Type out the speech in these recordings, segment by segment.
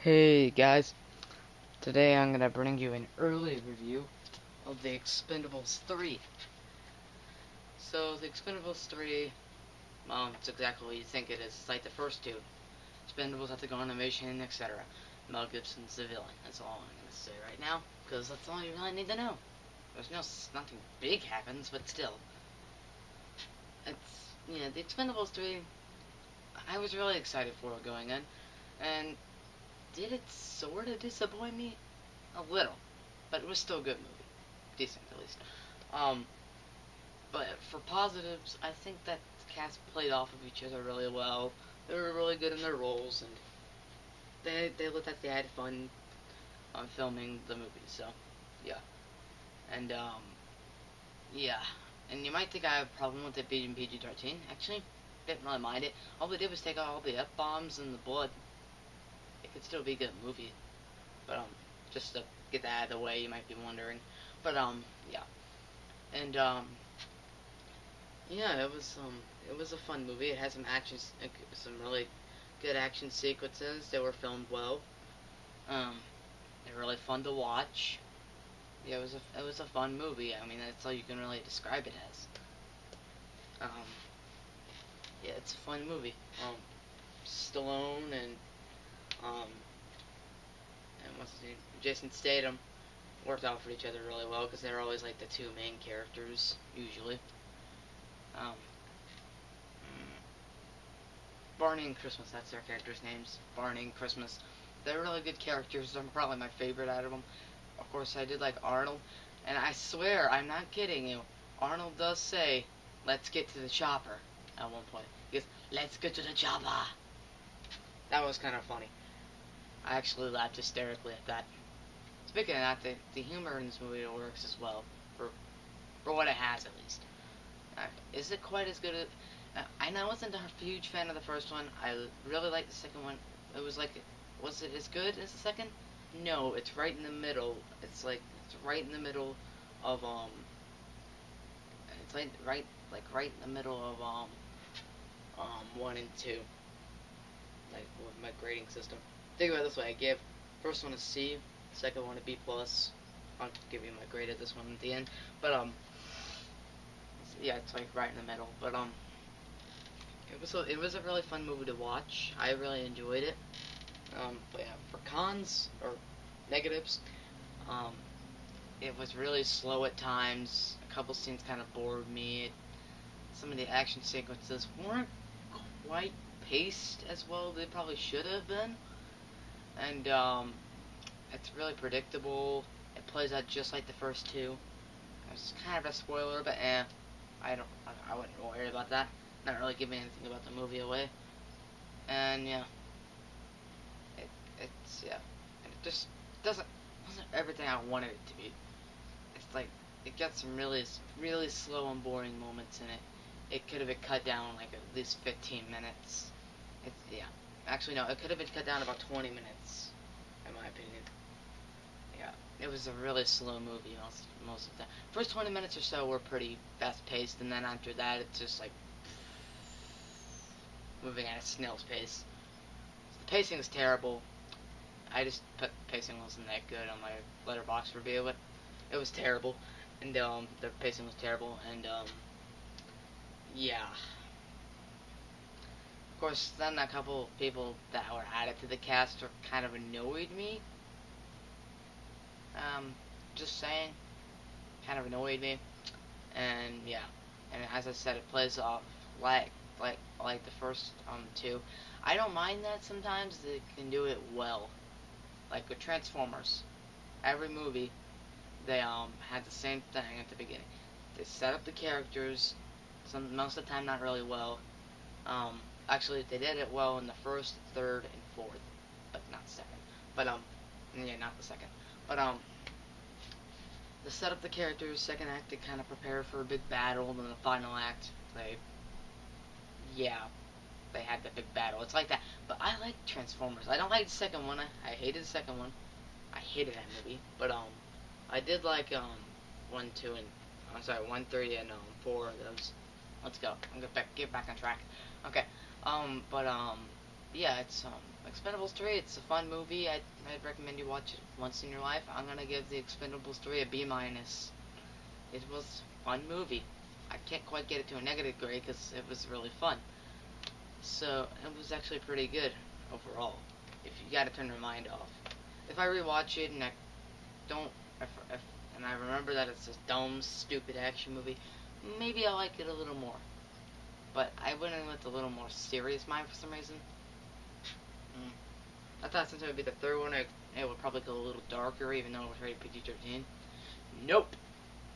Hey guys, today I'm gonna bring you an early review of the Expendables 3. So the Expendables 3, it's exactly what you think it is. It's like the first two. Expendables have to go on a mission, etc. Mel Gibson's the villain. That's all I'm gonna say right now, because that's all you really need to know. Nothing big happens, but still. The Expendables 3, I was really excited for it going in, and did it sort of disappoint me? A little, but it was still a good movie. Decent, at least. Um, but for positives, I think that the cast played off of each other really well. They were really good in their roles, and they looked like they had fun on filming the movie. So, yeah, and yeah, and you might think I have a problem with it being PG-13. Actually, didn't really mind it. All they did was take out all the f-bombs and the blood. It could still be a good movie, but just to get that out of the way, you might be wondering. But yeah, and yeah, it was a fun movie. It had some really good action sequences. They were filmed well. Um, they're really fun to watch. Yeah, it was a fun movie. I mean, that's all you can really describe it as. Um, yeah, it's a fun movie. Stallone um and what's his name, Jason Statham worked out for each other really well because they're always like the two main characters usually. Um, Barney and Christmas, that's their characters' names. Barney and Christmas. They're really good characters. They're probably my favorite out of them. Of course, I did like Arnold. And I swear, I'm not kidding you. Arnold does say, "Let's get to the chopper," at one point. He goes, "Let's get to the chopper." That was kind of funny. I actually laughed hysterically at that. Speaking of that, the humor in this movie works as well. For what it has, at least. Is it quite as good as... I wasn't a huge fan of the first one. I really liked the second one. It was like... Was it as good as the second? No, it's right in the middle. It's right in the middle of, It's right in the middle of, 1 and 2. Like, with my grading system. Think about it this way. I give first one a C, second one a B+. I'll give you my grade of this one at the end. But, yeah, it's like right in the middle. But it was a really fun movie to watch. I really enjoyed it. But yeah, for cons or negatives, um, it was really slow at times. A couple scenes kind of bored me. Some of the action sequences weren't quite paced as well as they probably should have been. And it's really predictable. It plays out just like the first two. It's kind of a spoiler, but I wouldn't worry about that. Not really giving anything about the movie away. And yeah, yeah, and it just wasn't everything I wanted it to be. It's like it got some really slow and boring moments in it. It could have been cut down like at least 15 minutes. Yeah, actually no, it could have been cut down about 20 minutes, in my opinion. Yeah, it was a really slow movie most of the time. First 20 minutes or so were pretty fast paced, and then after that it's just like moving at a snail's pace. The pacing is terrible. I just put pacing wasn't that good on my letterbox review, but it was terrible, and the pacing was terrible, and yeah. Of course, then a couple people that were added to the cast kind of annoyed me. Just saying, kind of annoyed me, and yeah. And as I said, it plays off like the first two. I don't mind that sometimes. They can do it well. Like with Transformers, every movie they had the same thing at the beginning. They set up the characters, most of the time not really well. Actually they did it well in the first, third, and fourth, but not the second. But yeah, not the second. But they set up the characters. Second act they kind of prepare for a big battle, and then the final act yeah, they had the big battle. It's like that. But I like Transformers. I don't like the second one. I hated the second one. I hated that movie. But I did like 1, 2, and I'm sorry, 1, 3, and 4 of those. Let's go. I'm gonna get back on track. Okay. But yeah, it's Expendables 3, it's a fun movie. I'd recommend you watch it once in your life. I'm gonna give the Expendables 3 a B-. It was a fun movie. I can't quite get it to a negative grade because it was really fun. So, it was actually pretty good overall, if you gotta turn your mind off. If I rewatch it and I don't, and I remember that it's a dumb, stupid action movie, maybe I'll like it a little more. But I went in with a little more serious mind for some reason. I thought since it would be the third one, it would probably go a little darker, even though it was rated PG-13. Nope.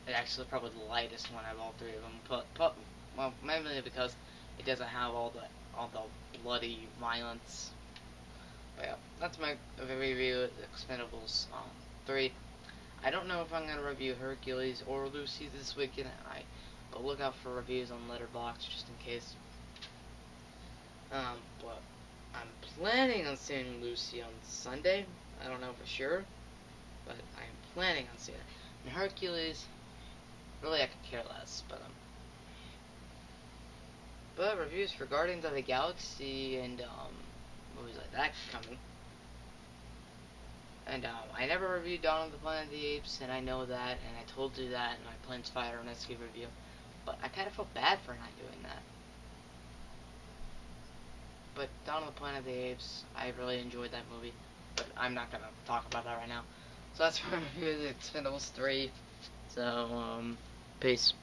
It actually is probably the lightest one of all three of them. Well, mainly because it doesn't have all the bloody violence. But yeah, that's my review of Expendables 3. I don't know if I'm gonna review Hercules or Lucy this weekend. But look out for reviews on Letterboxd just in case. But I'm planning on seeing Lucy on Sunday. I don't know for sure, but I'm planning on seeing it. And Hercules, really, I could care less. But reviews for Guardians of the Galaxy and movies like that coming. And I never reviewed Dawn of the Planet of the Apes, and I know that, and I told you that in my Planes Fighter and Rescue review. But I kind of feel bad for not doing that. But Dawn of the Planet of the Apes, I really enjoyed that movie. But I'm not going to talk about that right now. So that's my review of Expendables 3. So, peace.